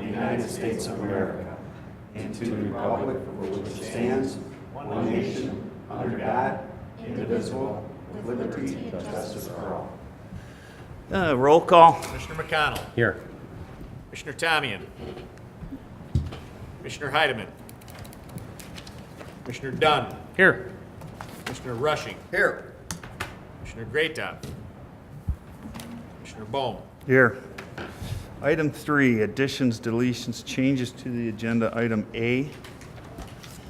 the United States of America and to the republic for which it stands, one nation, under God, indivisible, with liberty and justice for all. Roll call. Commissioner McConnell. Here. Commissioner Tamian. Commissioner Heidemann. Commissioner Dunn. Here. Commissioner Rushing. Here. Commissioner Greatop. Commissioner Bohm. Here. Item 3, additions, deletions, changes to the agenda. Item A.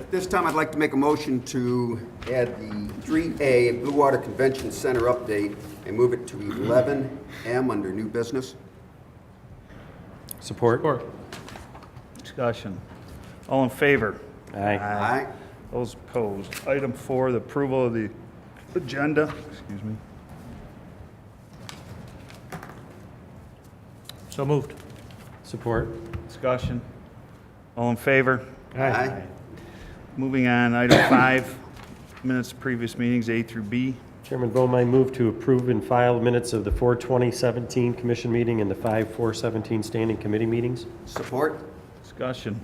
At this time, I'd like to make a motion to add the 3A Blue Water Convention Center update and move it to 11M under new business. Support. Discussion. All in favor? Aye. Aye. Those opposed. Item 4, the approval of the agenda. Excuse me. So moved. Support. Discussion. All in favor? Aye. Moving on, item 5, minutes of previous meetings, A through B. Chairman Bohm, I move to approve and file minutes of the 4/2017 commission meeting and the 5/4/17 standing committee meetings. Support. Discussion.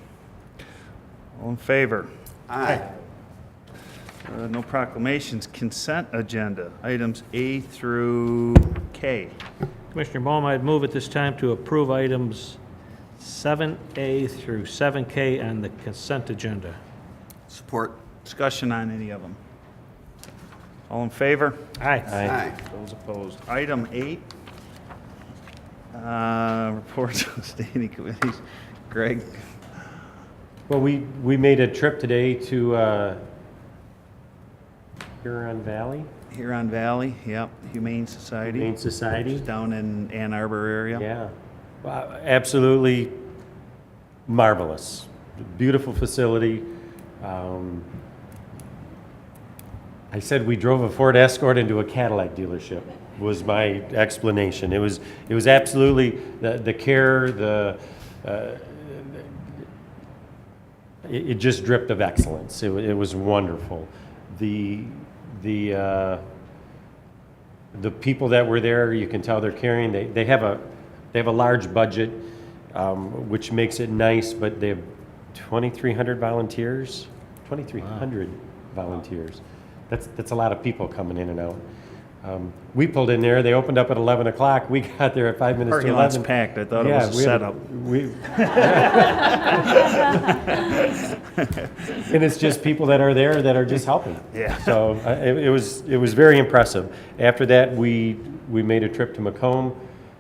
All in favor? Aye. No proclamations. Consent agenda, items A through K. Commissioner Bohm, I'd move at this time to approve items 7A through 7K on the consent agenda. Support. Discussion on any of them. All in favor? Aye. Aye. Those opposed. Item 8, reports of standing committees. Greg? Well, we made a trip today to Huron Valley Huron Valley, yep, Humane Society. Humane Society. Down in Ann Arbor area. Yeah. Wow, absolutely marvelous. Beautiful facility. I said we drove a Ford Escort into a Cadillac dealership was my explanation. It was absolutely the care, it just dripped of excellence. It was wonderful. The people that were there, you can tell they're caring. They have a large budget, which makes it nice. But they have 2,300 volunteers. 2,300 volunteers. That's a lot of people coming in and out. We pulled in there. They opened up at 11 o'clock. We got there at 5 minutes Parking to lot's 11. packed. I thought it was a setup. And it's just people that are there that are just helping. Yeah. So it was very impressive. After that, we made a trip to Macomb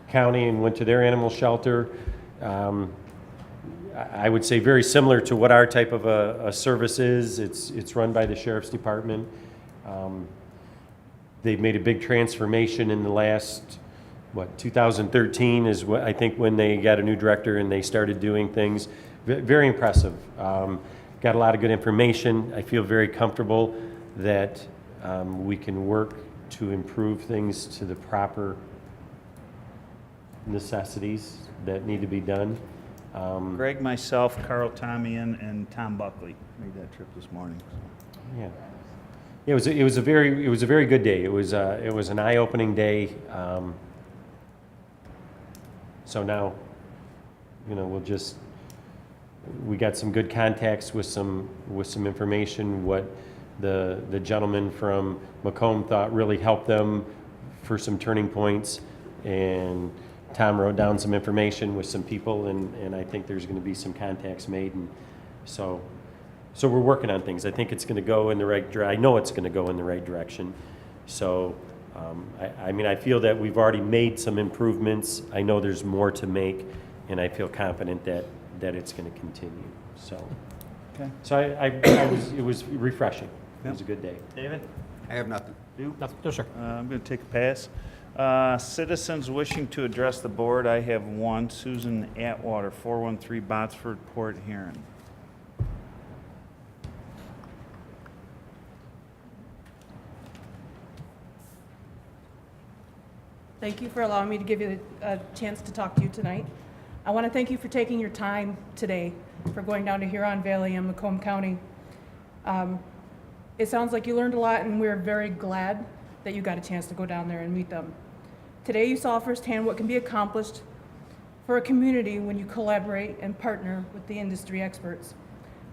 County and went to their animal shelter. I would say very similar to what our type of a service is. It's run by the Sheriff's Department. They've made a big transformation in the last, 2013 is what I think when they got a new director and they started doing things. Very impressive. Got a lot of good information. I feel very comfortable that we can work to improve things to the proper necessities that need to be done. Greg, myself, Carl Tomian, and Tom Buckley made that trip this morning. Yeah. It was a very good day. It was an eye-opening day. So now, we got some good contacts with some information. What the gentleman from Macomb thought really helped them for some turning points, and Tom wrote down some information with some people, and I think there's going to be some contacts made, and so we're working on things. I think it's going to go in the right direction. I know it's going to go in the right direction. So, I feel that we've already made some improvements. I know there's more to make, and I feel confident that it's going to continue. So, Okay. so it was refreshing. It was a good day. David? I have nothing. Nothing. No, sir. I'm going to take a pass. Citizens wishing to address the board, I have one. Susan Atwater, 413 Botsford, Port Huron. Thank you for allowing me to give you a chance to talk to you tonight. I want to thank you for taking your time today, for going down to Huron Valley and Macomb County. It sounds like you learned a lot, and we're very glad that you got a chance to go down there and meet them. Today you saw firsthand what can be accomplished for a community when you collaborate and partner with the industry experts.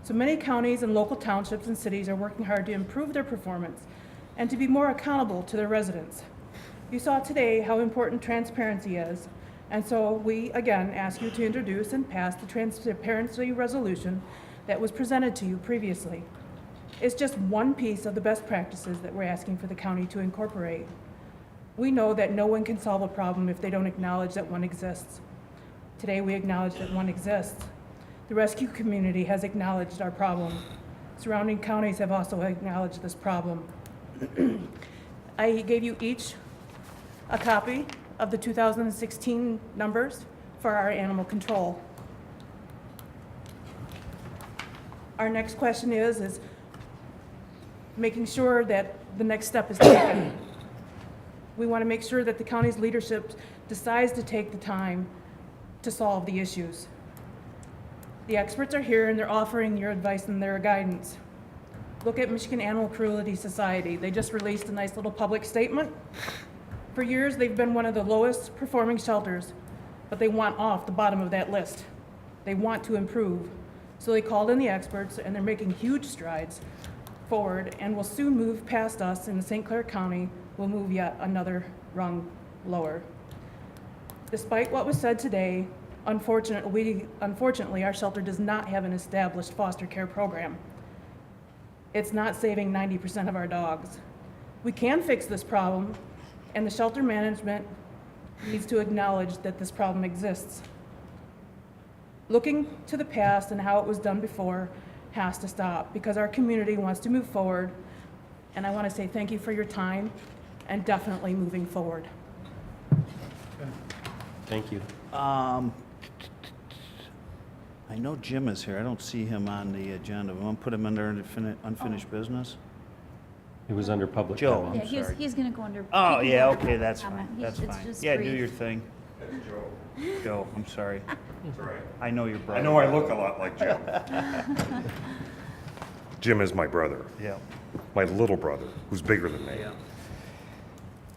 So many counties and local townships and cities are working hard to improve their performance and to be more accountable to their residents. You saw today how important transparency is, and so we again ask you to introduce and pass the transparency resolution that was presented to you previously. It's just one piece of the best practices that we're asking for the county to incorporate. We know that no one can solve a problem if they don't acknowledge that one exists. Today we acknowledge that one exists. The rescue community has acknowledged our problem. Surrounding counties have also acknowledged this problem. I gave you each a copy of the 2016 numbers for our animal control. Our next question is making sure that the next step is taken. We want to make sure that the county's leadership decides to take the time to solve the issues. The experts are here and they're offering your advice and their guidance. Look at Michigan Animal Cruelty Society. They just released a nice little public statement. For years, they've been one of the lowest performing shelters, but they want off the bottom of that list. They want to improve. So they called in the experts and they're making huge strides forward and will soon move past us in the St. Clair County. We'll move yet another rung lower. Despite what was said today, unfortunately, our shelter does not have an established foster care program. It's not saving 90% of our dogs. We can fix this problem, and the shelter management needs to acknowledge that this problem exists. Looking to the past and how it was done before has to stop because our community wants to move forward, and I want to say thank you for your time and definitely moving forward. Thank you. I know Jim is here. I don't see him on the agenda. We want to put him under unfinished business? It was under public Joe. comment. I'm Yeah, sorry. he's gonna go under. Oh, he can yeah, go under okay, that's comment. fine. That's It's fine. just Yeah, do brief. your thing. Joe, I'm sorry. I know your brother. I know I look a lot like Jim. Jim is my brother, Yeah. my little brother, who's bigger than me. Yeah.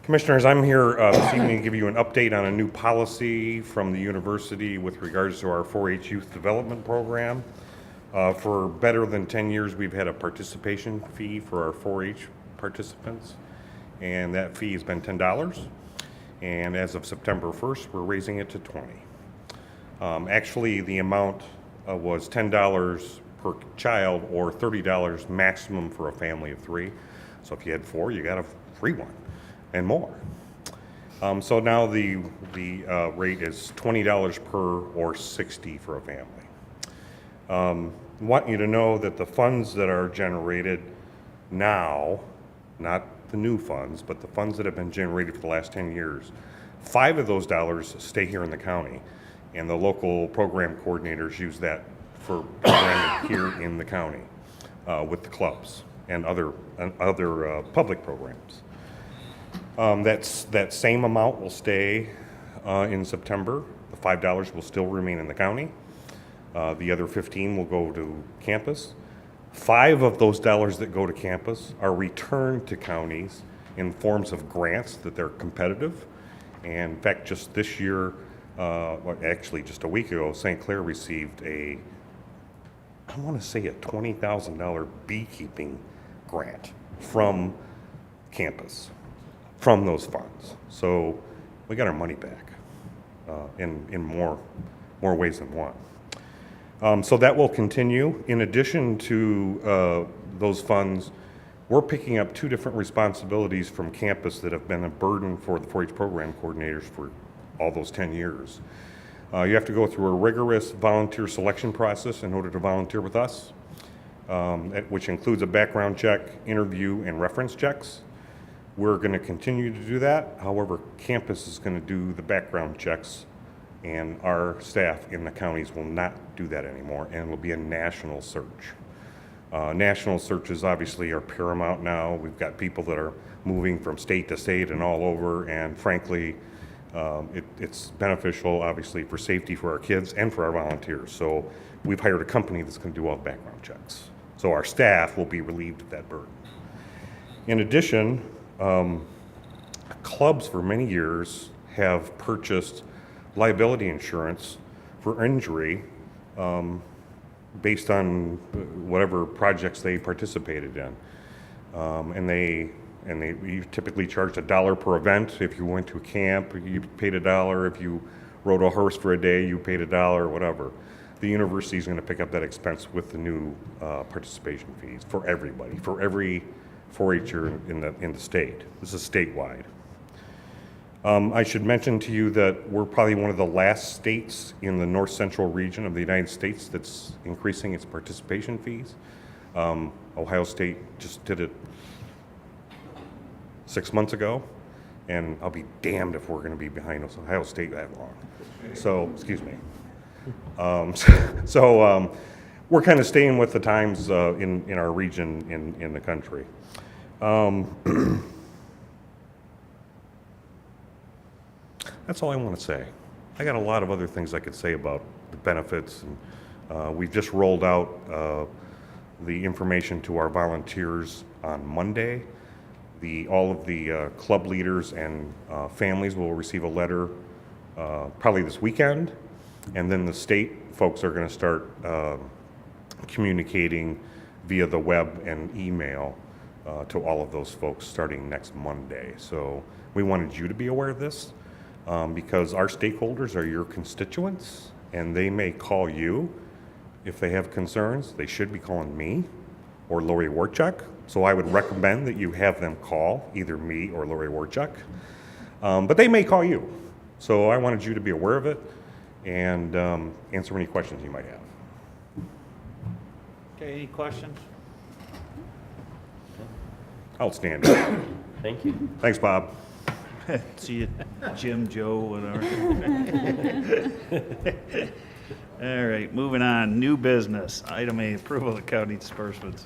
Commissioners, I'm here this evening to give you an update on a new policy from the university with regards to our 4-H youth development program. For better than 10 years, we've had a participation fee for our 4-H participants, and that fee has been $10. And as of September 1st, we're raising it to $20. Actually, the amount was $10 per child or $30 maximum for a family of 3. So if you had 4, you got a free one and more. So now the rate is $20 per or $60 for a family. Want you to know that the funds that are generated now, not the new funds, but the funds that have been generated for the last 10 years, 5 of those dollars stay here in the county, and the local program coordinators use that for programming here in the county with the clubs and other public programs. That same amount will stay in September. The $5 will still remain in the county. The other 15 will go to campus. 5 of those dollars that go to campus are returned to counties in forms of grants that they're competitive. And in fact, just this year, actually just a week ago, St. Clair received I want to say a $20,000 beekeeping grant from campus, from those funds. So we got our money back in more ways than one. So that will continue. In addition to those funds, we're picking up 2 different responsibilities from campus that have been a burden for the 4-H program coordinators for all those 10 years. You have to go through a rigorous volunteer selection process in order to volunteer with us, which includes a background check, interview, and reference checks. We're going to continue to do that. However, campus is going to do the background checks, and our staff in the counties will not do that anymore, and it will be a national search. National searches obviously are paramount now. We've got people that are moving from state to state and all over, and frankly, it's beneficial, obviously, for safety for our kids and for our volunteers. So we've hired a company that's going to do all the background checks. So our staff will be relieved of that burden. In addition, clubs for many years have purchased liability insurance for injury based on whatever projects they participated in. You typically charged $1 per event. If you went to a camp, you paid $1. If you rode a horse for a day, you paid $1, whatever. The university is going to pick up that expense with the new participation fees for everybody, for every 4-H'er in the state. This is statewide. I should mention to you that we're probably one of the last states in the north central region of the United States that's increasing its participation fees. Ohio State just did it 6 months ago, and I'll be damned if we're going to be behind Ohio State that long. So, excuse me. We're kind of staying with the times in our region in the country. That's all I want to say. I got a lot of other things I could say about the benefits, and we've just rolled out the information to our volunteers on Monday. All of the club leaders and families will receive a letter probably this weekend, and then the state folks are going to start communicating via the web and email to all of those folks starting next Monday. So we wanted you to be aware of this because our stakeholders are your constituents, and they may call you if they have concerns. They should be calling me or Lori Warchuk. So I would recommend that you have them call either me or Lori Warchuk. But they may call you. So I wanted you to be aware of it and answer any questions you might have. Okay, any questions? Outstanding. Thank you. Thanks, Bob. See you, Jim, Joe, whatever. All right, moving on. New business. Item A, approval of county disbursements.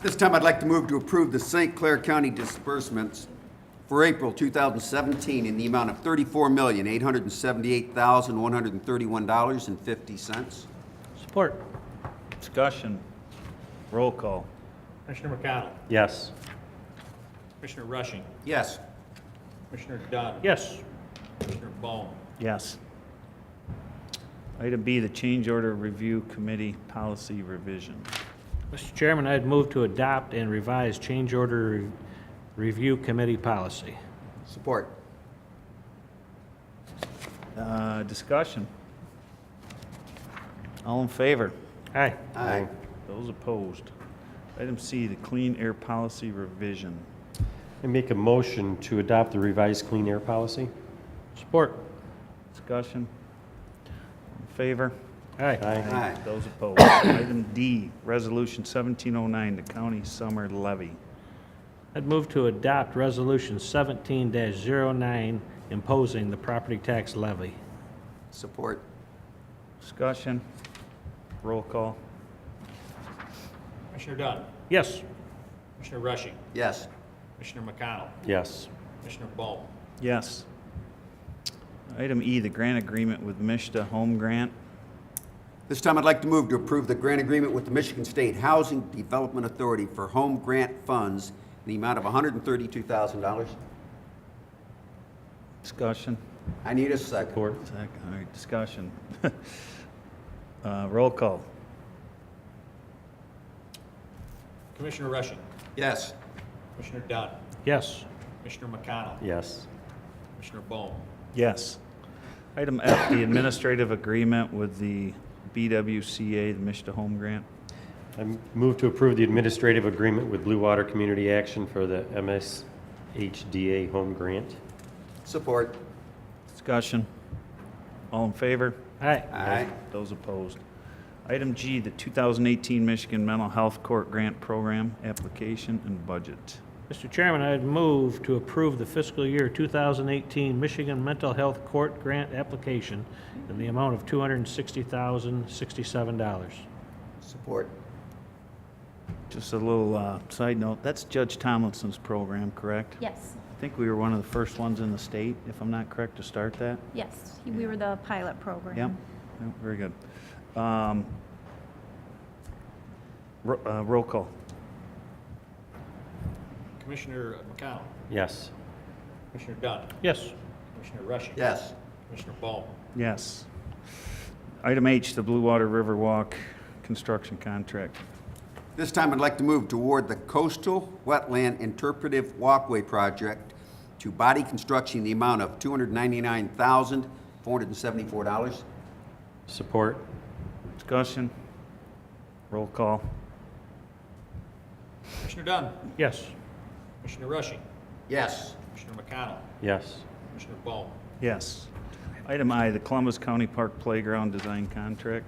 This time, I'd like to move to approve the St. Clair County disbursements for April 2017 in the amount of $34,878,131.50. Support. Discussion. Roll call. Commissioner McConnell. Yes. Commissioner Rushing. Yes. Commissioner Dunn. Yes. Commissioner Bohm. Yes. Item B, the change order review committee policy revision. Mr. Chairman, I'd move to adopt and revise change order review committee policy. Support. Discussion. All in favor? Aye. Aye. Those opposed? Item C, the clean air policy revision. I make a motion to adopt the revised clean air policy. Support. Discussion. All in favor? Aye. Aye. Those opposed? Item D, resolution 1709, the county summer levy. I'd move to adopt resolution 17-09 imposing the property tax levy. Support. Discussion. Roll call. Commissioner Dunn. Yes. Commissioner Rushing. Yes. Commissioner McConnell. Yes. Commissioner Bohm. Yes. Item E, the grant agreement with Mishta Home Grant. This time, I'd like to move to approve the grant agreement with the Michigan State Housing Development Authority for home grant funds in the amount of $132,000. Discussion. I need a second. Support. Second. All right, discussion. Roll call. Commissioner Rushing. Yes. Commissioner Dunn. Yes. Commissioner McConnell. Yes. Commissioner Bohm. Yes. Item F, the administrative agreement with the BWCA, the Mishta Home Grant. I move to approve the administrative agreement with Blue Water Community Action for the MSHDA home grant. Support. Discussion. All in favor? Aye. Aye. Those opposed? Item G, the 2018 Michigan Mental Health Court Grant Program application and budget. Mr. Chairman, I'd move to approve the fiscal year 2018 Michigan Mental Health Court Grant application in the amount of $260,067. Support. Just a little side note, that's Judge Tomlinson's program, correct? Yes, I think we were one of the first ones in the state, if I'm not correct, to start that. yes. We were the pilot program. Yep, yep, very good. Roll call. Commissioner McConnell. Yes. Commissioner Dunn. Yes. Commissioner Rushing. Yes. Commissioner Bohm. Yes. Item H, the Blue Water Riverwalk construction contract. This time, I'd like to move toward the Coastal Wetland Interpretive Walkway Project to Body Construction in the amount of $299,474. Support. Discussion. Roll call. Commissioner Dunn. Yes. Commissioner Rushing. Yes. Commissioner McConnell. Yes. Commissioner Bohm. Yes. Item I, the Columbus County Park Playground Design Contract.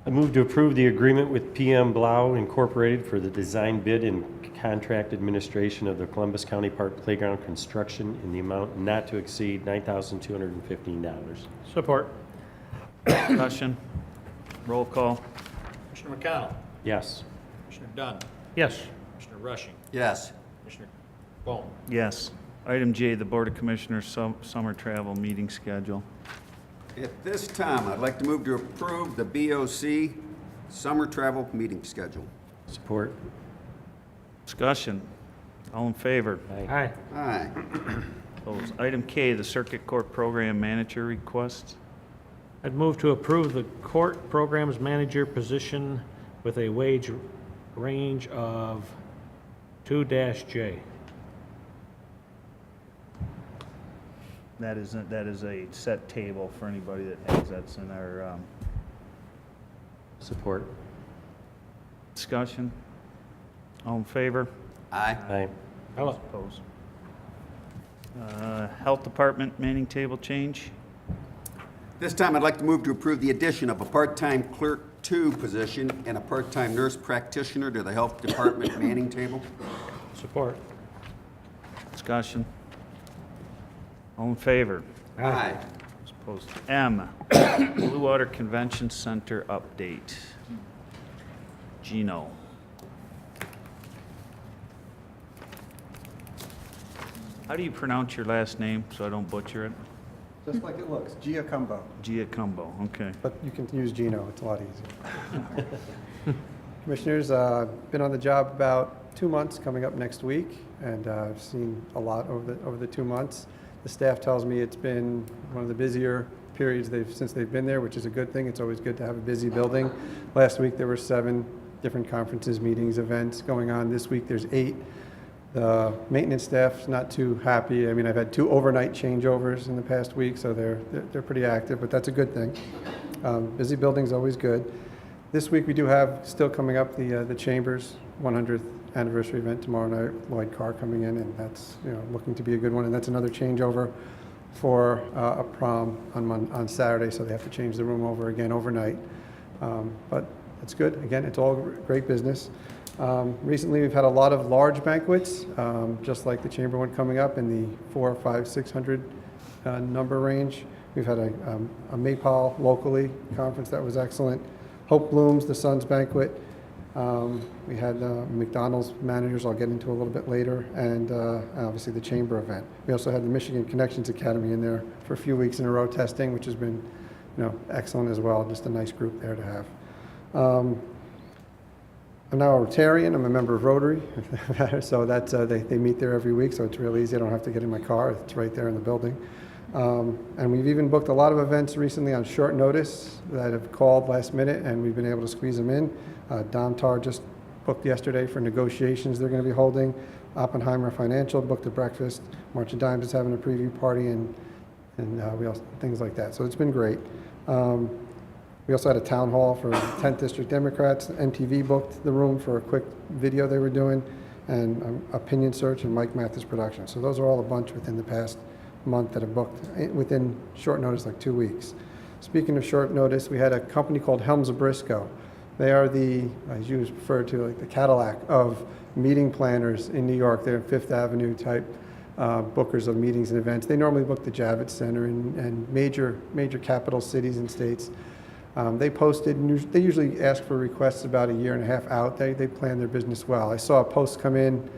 I move to approve the agreement with PM Blau Incorporated for the design bid and contract administration of the Columbus County Park Playground construction in the amount not to exceed $9,215. Support. Discussion. Roll call. Commissioner McConnell. Yes. Commissioner Dunn. Yes. Commissioner Rushing. Yes. Commissioner Bohm. Yes. Item J, the Board of Commissioners summer travel meeting schedule. At this time, I'd like to move to approve the BOC summer travel meeting schedule. Support. Discussion. All in favor? Aye. Aye. Opposed. Item K, the Circuit Court Program Manager request. I'd move to approve the court programs manager position with a wage range of 2-J. That is a set table for anybody that has, that's in our Support. discussion. All in favor? Aye. Aye. Hello. Opposed. Health Department manning table change. This time, I'd like to move to approve the addition of a part-time clerk 2 position and a part-time nurse practitioner to the Health Department manning table. Support. Discussion. All in favor? Aye. Opposed. M, Blue Water Convention Center update. Gino. How do you pronounce your last name so I don't butcher it? Just like it looks, Giacomo, Giacombo, okay. but you can use Gino, it's a lot easier. Commissioners, been on the job about 2 months, coming up next week, and I've seen a lot over the 2 months. The staff tells me it's been one of the busier periods since they've been there, which is a good thing. It's always good to have a busy building. Last week, there were 7 different conferences, meetings, events going on. This week, there's 8. The maintenance staff's not too happy. I mean, I've had 2 overnight changeovers in the past week, so they're pretty active, but that's a good thing. Busy building's always good. This week, we do have still coming up the Chambers 100th anniversary event tomorrow night. Lloyd Carr coming in, and that's looking to be a good one. And that's another changeover for a prom on Saturday, so they have to change the room over again overnight. But it's good. Again, it's all great business. Recently, we've had a lot of large banquets, just like the Chamber one coming up in the 400, 500, 600 number range. We've had a Maypal locally conference that was excellent. Hope Blooms, the Suns banquet. We had McDonald's managers I'll get into a little bit later, and obviously the Chamber event. We also had the Michigan Connections Academy in there for a few weeks in a row testing, which has been excellent as well. Just a nice group there to have. I'm now a Rotarian. I'm a member of Rotary, so that's they meet there every week, so it's real easy. I don't have to get in my car. It's right there in the building. And we've even booked a lot of events recently on short notice that have called last minute, and we've been able to squeeze them in. Domtar just booked yesterday for negotiations they're going to be holding. Oppenheimer Financial booked a breakfast. March of Dimes is having a preview party, and we also things like that. So it's been great. We also had a town hall for 10th District Democrats. MTV booked the room for a quick video they were doing, and Opinion Search and Mike Mathis Production. So those are all a bunch within the past month that have booked within short notice, like 2 weeks. Speaking of short notice, we had a company called Helms of Briscoe. They are as you refer to, like the Cadillac of meeting planners in New York. They're Fifth Avenue type bookers of meetings and events. They normally book the Javits Center and major capital cities and states. They posted, they usually ask for requests about a year and a half out. They plan their business well. I saw a post come in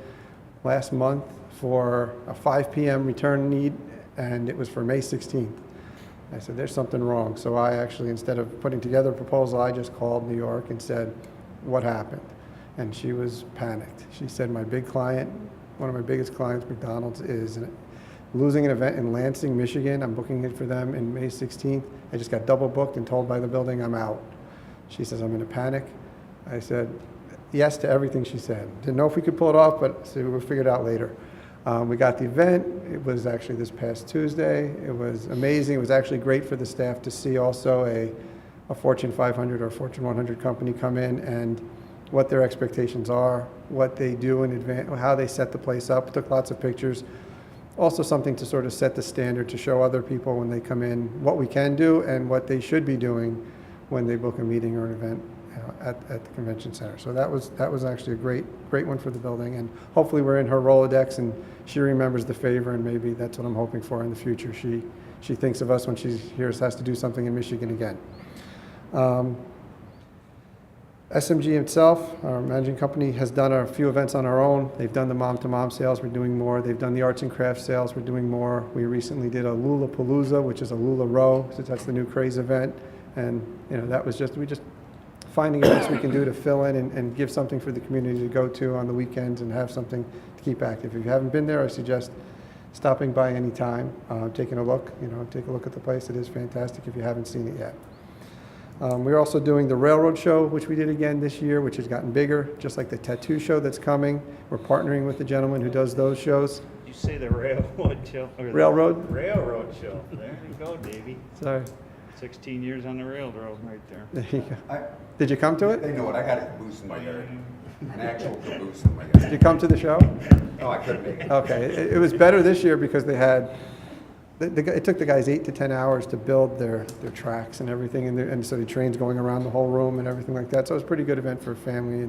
last month for a 5 p.m. return need, and it was for May 16th. I said, there's something wrong. So I actually, instead of putting together a proposal, I just called New York and said, what happened? And she was panicked. She said, my big client, one of my biggest clients, McDonald's, is losing an event in Lansing, Michigan. I'm booking it for them in May 16th. I just got double booked and told by the building I'm out. She says, I'm in a panic. I said yes to everything she said. Didn't know if we could pull it off, but so we'll figure it out later. We got the event. It was actually this past Tuesday. It was amazing. It was actually great for the staff to see also a Fortune 500 or Fortune 100 company come in and what their expectations are, what they do in advance, how they set the place up. Took lots of pictures. Also something to sort of set the standard to show other people when they come in what we can do and what they should be doing when they book a meeting or an event at the convention center. So that was actually a great one for the building, and hopefully we're in her Rolodex and she remembers the favor, and maybe that's what I'm hoping for in the future. She thinks of us when she hears has to do something in Michigan again. SMG itself, our managing company, has done a few events on our own. They've done the mom-to-mom sales, we're doing more. They've done the arts and crafts sales, we're doing more. We recently did a Lula-Palooza, which is a Lula Row, so that's the new craze event. And that was we just finding events we can do to fill in and give something for the community to go to on the weekends and have something to keep active. If you haven't been there, I suggest stopping by any time, taking a look, take a look at the place. It is fantastic if you haven't seen it yet. We're also doing the Railroad Show, which we did again this year, which has gotten bigger, just like the Tattoo Show that's coming. We're partnering with the gentleman who does those shows. You say the Railroad Show? Or the Railroad? Railroad Show. There you go, Davey. Sorry. 16 years on the railroad right there. There you go. Did you come to it? They know it, I got a caboose in my yard, an actual caboose in my yard. Did you come to the show? No, I couldn't make it. Okay, it was better this year because they had, it took the guys 8 to 10 hours to build their tracks and everything, and so the trains going around the whole room and everything like that. So it was a pretty good event for family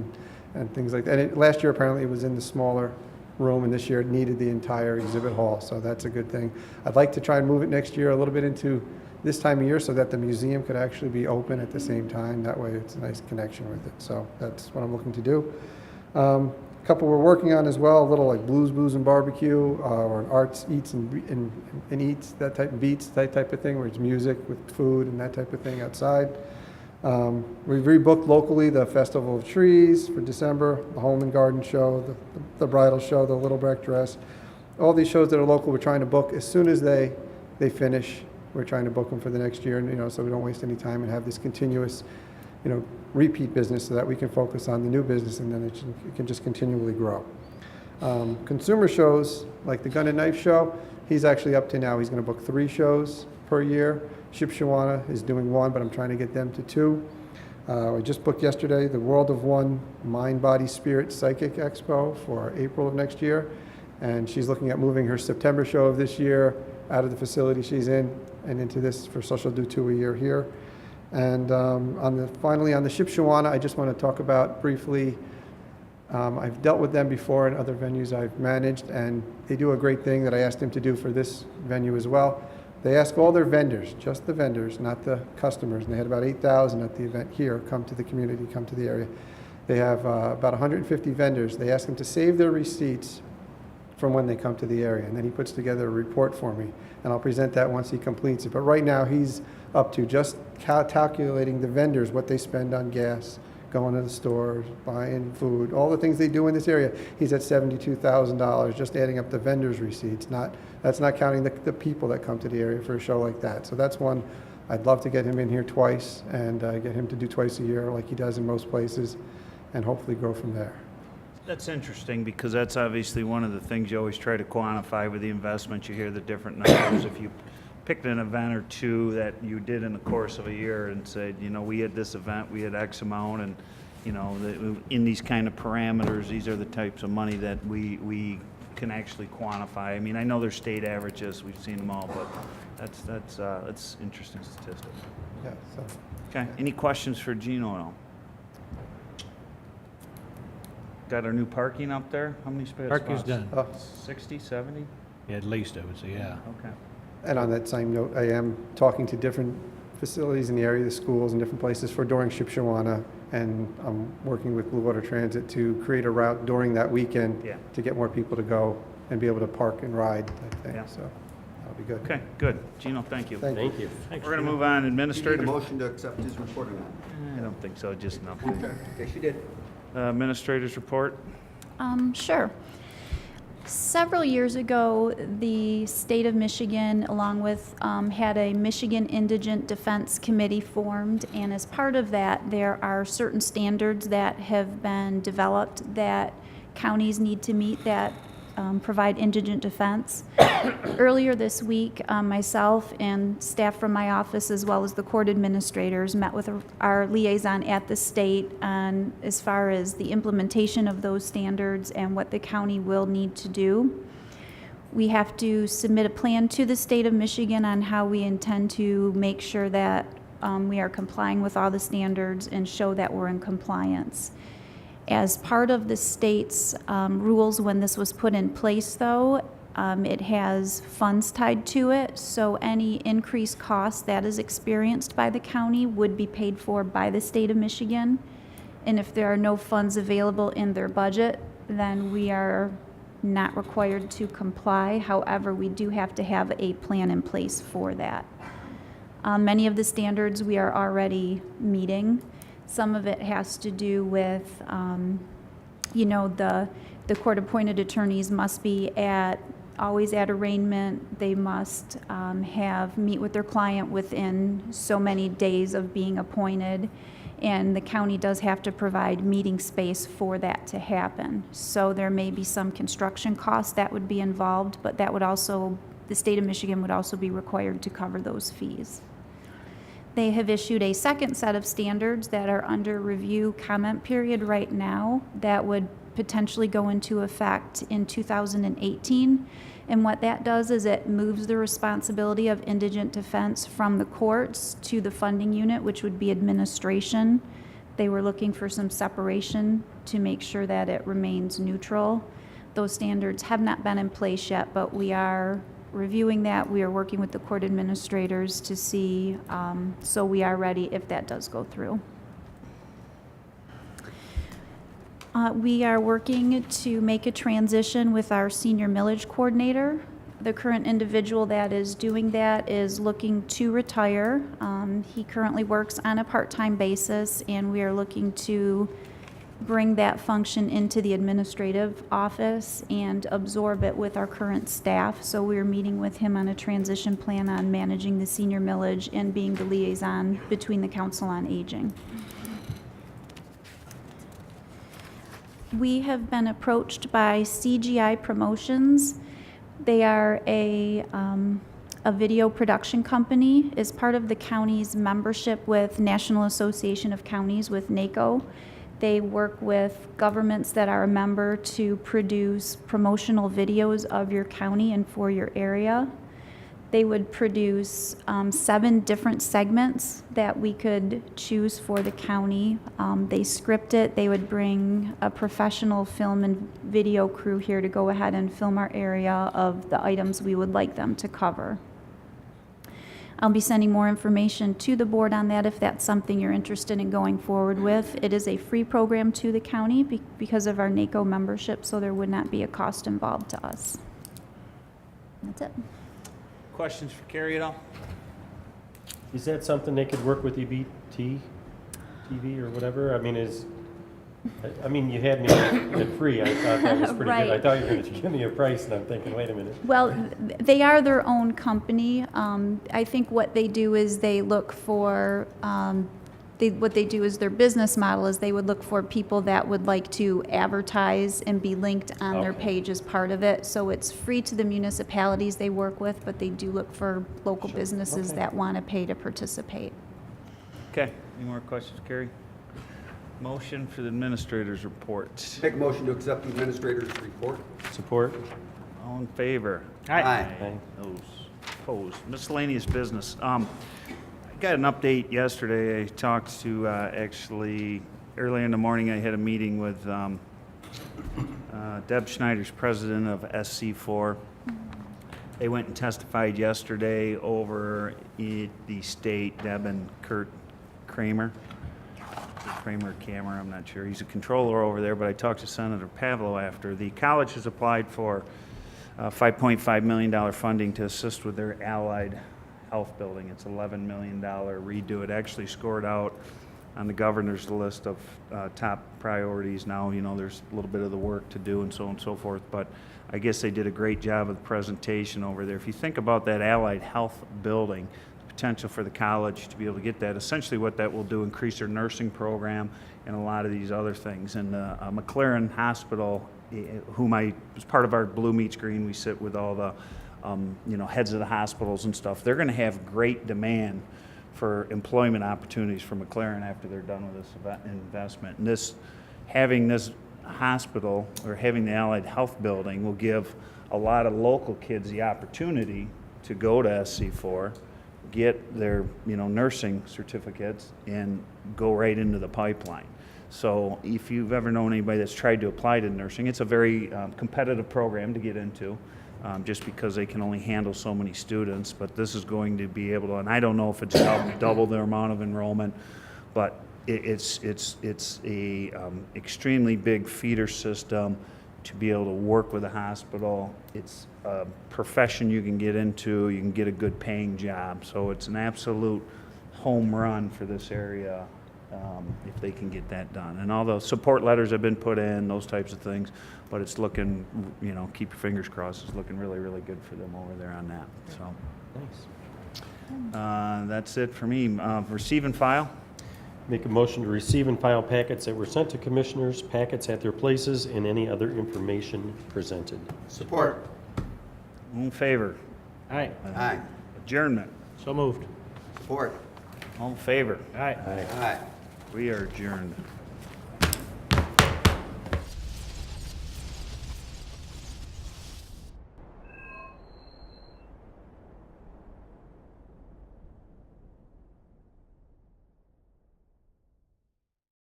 and things like that. And last year apparently it was in the smaller room, and this year it needed the entire exhibit hall, so that's a good thing. I'd like to try and move it next year a little bit into this time of year so that the museum could actually be open at the same time. That way it's a nice connection with it. So that's what I'm looking to do. A couple we're working on as well, a little like blues and barbecue, or an arts, eats and eats, that type of beats, that type of thing, where it's music with food and that type of thing outside. We've rebooked locally the Festival of Trees for December, the Home and Garden Show, the Bridal Show, the Little Black Dress. All these shows that are local, we're trying to book as soon as they finish. We're trying to book them for the next year, and so we don't waste any time and have this continuous, repeat business, so that we can focus on the new business, and then it can just continually grow. Consumer shows like the Gun and Knife Show, he's actually up to now. He's going to book 3 shows per year. Shipshawana is doing 1, but I'm trying to get them to 2. I just booked yesterday the World of One Mind, Body, Spirit Psychic Expo for April of next year, and she's looking at moving her September show of this year out of the facility she's in and into this, so she'll do 2 a year here. And finally on the Shipshawana, I just want to talk about briefly, I've dealt with them before in other venues I've managed, and they do a great thing that I asked them to do for this venue as well. They ask all their vendors, just the vendors, not the customers, and they had about 8,000 at the event here, come to the community, come to the area. They have about 150 vendors. They ask them to save their receipts from when they come to the area, and then he puts together a report for me, and I'll present that once he completes it. But right now he's up to just calculating the vendors, what they spend on gas, going to the stores, buying food, all the things they do in this area. He's at $72,000 just adding up the vendors' receipts. That's not counting the people that come to the area for a show like that. So that's one I'd love to get him in here twice, and get him to do twice a year like he does in most places, and hopefully grow from there. That's interesting, because that's obviously one of the things you always try to quantify with the investment. You hear the different numbers. If you picked an event or two that you did in the course of a year and said, we had this event, we had X amount, and, in these kind of parameters, these are the types of money that we can actually quantify. I mean, I know there's state averages, we've seen them all, but that's interesting statistic. Yeah, so. Okay, any questions for Gino at all? Got our new parking up there? How many spaces? Parking's done. 60, 70? Yeah, at least, I would say, yeah. Okay. And on that same note, I am talking to different facilities in the area, the schools and different places for during Shipshawana, and I'm working with Blue Water Transit to create a route during that weekend to get more people to go and be able to park and ride, I think. Yeah. So that'll be good. Okay, good. Gino, thank you. Thank you. We're going to move on. Do you need a Administrators? motion to accept his report or not? I don't think so, just enough. Okay, she did. Administrators report? Sure. Several years ago, the state of Michigan, along with, had a Michigan Indigent Defense Committee formed, and as part of that, there are certain standards that have been developed that counties need to meet that provide indigent defense. Earlier this week, myself and staff from my office, as well as the court administrators, met with our liaison at the state on as far as the implementation of those standards and what the county will need to do. We have to submit a plan to the state of Michigan on how we intend to make sure that we are complying with all the standards and show that we're in compliance. As part of the state's rules when this was put in place, though, it has funds tied to it, so any increased cost that is experienced by the county would be paid for by the state of Michigan. And if there are no funds available in their budget, then we are not required to comply. However, we do have to have a plan in place for that. Many of the standards we are already meeting. Some of it has to do with, the court-appointed attorneys must be always at arraignment. They must meet with their client within so many days of being appointed, and the county does have to provide meeting space for that to happen. So there may be some construction costs that would be involved, but that would also, the state of Michigan would also be required to cover those fees. They have issued a second set of standards that are under review comment period right now that would potentially go into effect in 2018. And what that does is it moves the responsibility of indigent defense from the courts to the funding unit, which would be administration. They were looking for some separation to make sure that it remains neutral. Those standards have not been in place yet, but we are reviewing that. We are working with the court administrators to see, so we are ready if that does go through. We are working to make a transition with our senior millage coordinator. The current individual that is doing that is looking to retire. He currently works on a part-time basis, and we are looking to bring that function into the administrative office and absorb it with our current staff. So we're meeting with him on a transition plan on managing the senior millage and being the liaison between the Council on Aging. We have been approached by CGI Promotions. They are a video production company, is part of the county's membership with National Association of Counties, with NACO. They work with governments that are a member to produce promotional videos of your county and for your area. They would produce 7 different segments that we could choose for the county. They script it. They would bring a professional film and video crew here to go ahead and film our area of the items we would like them to cover. I'll be sending more information to the board on that if that's something you're interested in going forward with. It is a free program to the county because of our NACO membership, so there would not be a cost involved to us. That's it. Questions for Carrie at all? Is that something they could work with EBT TV or whatever? I mean, you had me at free. I thought that was pretty good. I Right. thought you were going to give me a price, and I'm thinking, wait a minute. Well, they are their own company. I think what they do is they look for, what they do is their business model is they would look for people that would like to advertise and be linked on their Okay. page as part of it. So it's free to the municipalities they work with, but they do look for local businesses Okay. that want to pay to participate. Okay, any more questions, Carrie? Motion for the administrator's report. Make a motion to accept the administrator's report. Support? All in favor? Aye. Those opposed. Miscellaneous business. I got an update yesterday. I talked to, actually, early in the morning, I had a meeting with Deb Schneider's president of SC4. They went and testified yesterday over at the state, Deb and Kurt Kramer. Kramer, I'm not sure. He's a controller over there, but I talked to Senator Pavlo after. The college has applied for $5.5 million funding to assist with their allied health building. It's $11 million redo. It actually scored out on the governor's list of top priorities now. You know, there's a little bit of the work to do and so on and so forth, but I guess they did a great job of the presentation over there. If you think about that allied health building, the potential for the college to be able to get that, essentially what that will do, increase their nursing program and a lot of these other things. And McLaren Hospital, whom I was part of our Blue Meets Green, we sit with all the heads of the hospitals and stuff. They're going to have great demand for employment opportunities for McLaren after they're done with this investment. And having this hospital or having the allied health building will give a lot of local kids the opportunity to go to SC4, get their nursing certificates, and go right into the pipeline. So if you've ever known anybody that's tried to apply to nursing, it's a very competitive program to get into, just because they can only handle so many students. But this is going to be able to, and I don't know if it's double the amount of enrollment, but it's a extremely big feeder system to be able to work with a hospital. It's a profession you can get into. You can get a good paying job. So it's an absolute home run for this area if they can get that done. And all the support letters have been put in, those types of things. But it's looking, keep your fingers crossed, it's looking really, really good for them over there on that. So that's it for me. Receive and file. Make a motion to receive and file packets that were sent to commissioners, packets at their places, and any other information presented. Support. All in favor? Aye. Aye. Adjournment. So moved. Support. All in favor? Aye. Aye. We are adjourned.